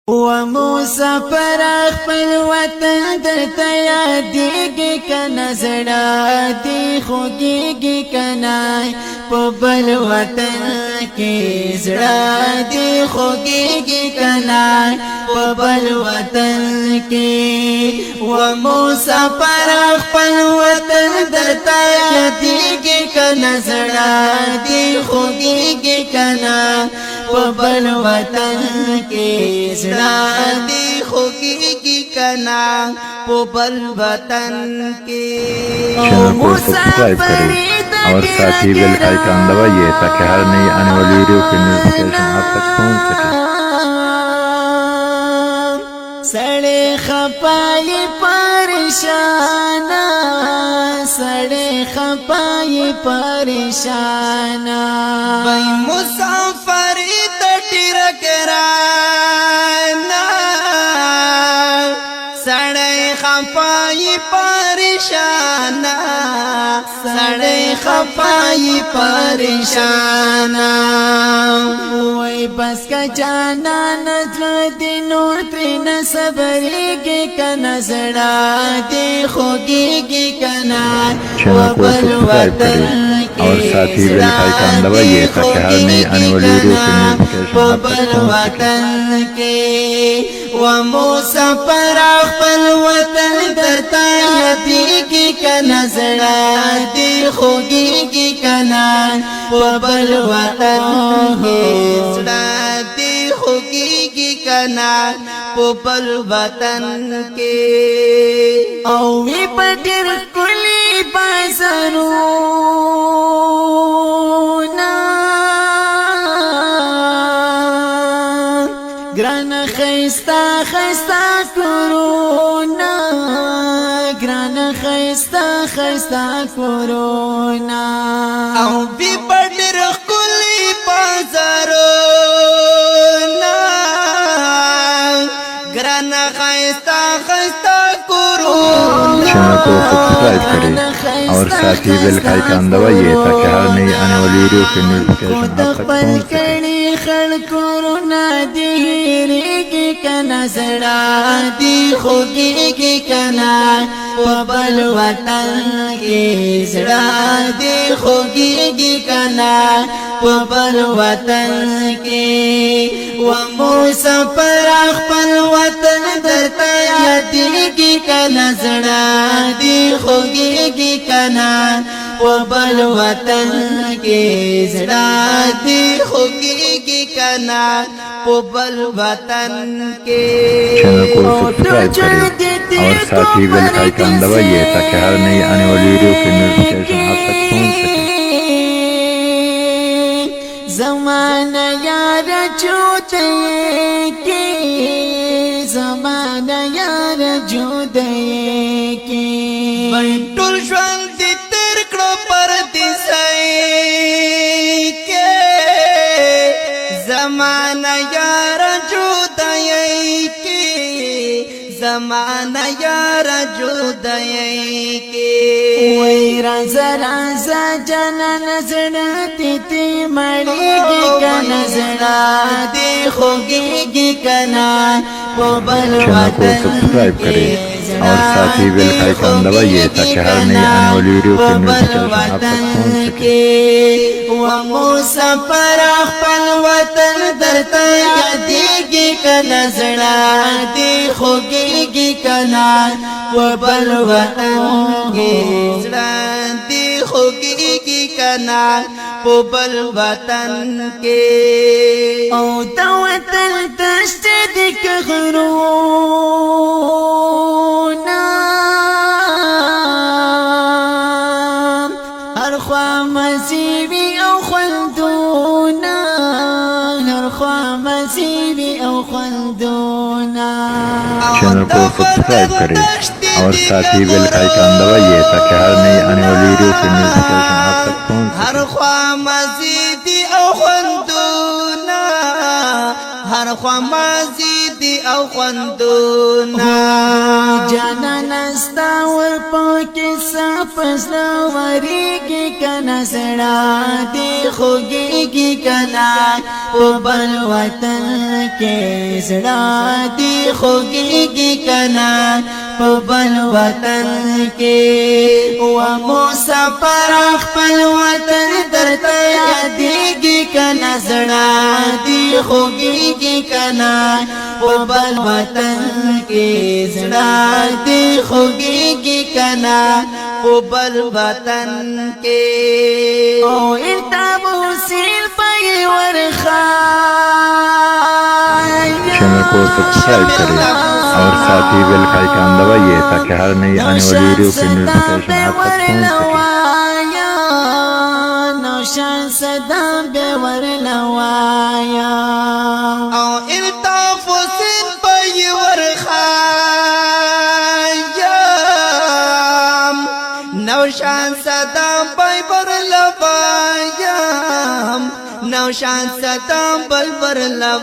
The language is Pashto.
و مسافر خپل وطن درته یادېږي کنه زړه دې خوږېږي کنه په بل وطن کې زړه دې خوږېږي کنه په بل وطن کې و مسافر خپل وطن درته یادېږي کنه زړه دې خوږېږي کنه په بل وطن کې زړه دې خوږېږي کنه په بل وطن کې चैनल को सब्सक्राइब करें और साथ ही बेल आइकन दबाइए ताकि हर नई आने वाली वीडियो की नोटिफिकेशन आप तक पहुंच सके। सड़े खपाई परेशाना सड़े खपाई परेशाना भाई मुसाफरी तटीर कराना सड़े खपाई परेशाना सड़े खपाई परेशाना वही बस का जाना नजर दिनों त्रिन सबरेगे का नजरा दे खोगेगी कना चैनल को सब्सक्राइब करें और साथ ही बेल आइकन दबाइए ताकि हर नई आने वाली वीडियो की नोटिफिकेशन आप तक पहुंच सके। و مسافر خپل وطن درته یادېږي کنه زړه دې خوږېږي کنه په بل وطن کې زړه دې خوږېږي کنه په بل وطن کې او وی په ډېر ښکلي بازارونه ګران خیستا خیستا کورونا ګران خیستا خیستا کورونا او بی پډر خلی بازارونه ګران خیستا خیستا کورونا चैनल को सब्सक्राइब करें और साथ ही बेल आइकन दबाइए ताकि हर नई आने वाली वीडियो की नोटिफिकेशन आप तक पहुंच सके। कोरोना देगी कना जड़ा दी खोगेगी कना पबल वतन के जड़ा दी खोगेगी कना पबल वतन के و مسافر خپل وطن درته یادېږي کنا زړه دې خوږېږي کنا په بل وطن کې زړه دې خوږېږي کنا په بل وطن کې चैनल को सब्सक्राइब करें और साथ ही बेल आइकन दबाइए ताकि हर नई आने वाली वीडियो की नोटिफिकेशन आप तक पहुंच सके। زمانہ یار جودے کی زمانہ یار جودے کی ټول ژوند دې تیر کړو پردیسۍ کې زمانہ یار جودای کې زمانہ یار جودای کې وای راز راز جنان زړه تی مړیږي کنه زړه دې خوږېږي کنه په بل चैनल को وطن सब्सक्राइब करें और साथ ही बेल आइकन दबाइए ताकि हर नई आने वाली वीडियो की नोटिफिकेशन आप तक पहुंच सके। و مسافر خپل وطن درته یادېږي کنه زړه دې خوږېږي کنه په بل وطن کې زړه دې خوږېږي کنا په بل وطن کې او د وطن تشته د غرونه هر خوا مزیوي او خوندونه هر خوا مزیوي او خوندونه चैनल को सब्सक्राइब करें और साथ ही बेल आइकन दबाइए ताकि हर नई आने वाली वीडियो की नोटिफिकेशन आप तक पहुंच هر सके। خوا مزيدي او خوندونه هر خوا مزيدي دی او خوندونا جانان استا ور پاکی سپس لوری کی کنا سڑا دی خوگی کی کنا پو بل وطن کے سڑا دی خوگی کی کنا پو بل وطن کے ومسافر خپل وطن درتا یادیگی کنا سڑا دی خوگی کی کنا پو بل وطن کے سڑا دی خوگی کی کنا پو بل وطن کے او ارتابو سیل پای ورخای चैनल को सब्सक्राइब करें और साथ ही बेल का आइकन दबाइए ताकि हर नई आने वाली वीडियो की नोटिफिकेशन आप तक पहुंच सके नौशान सदा बेवर लवाया او الطاف سن پای ورخایم نوشان صدام پای بر لوایم نوشان صدام بل بر لوایم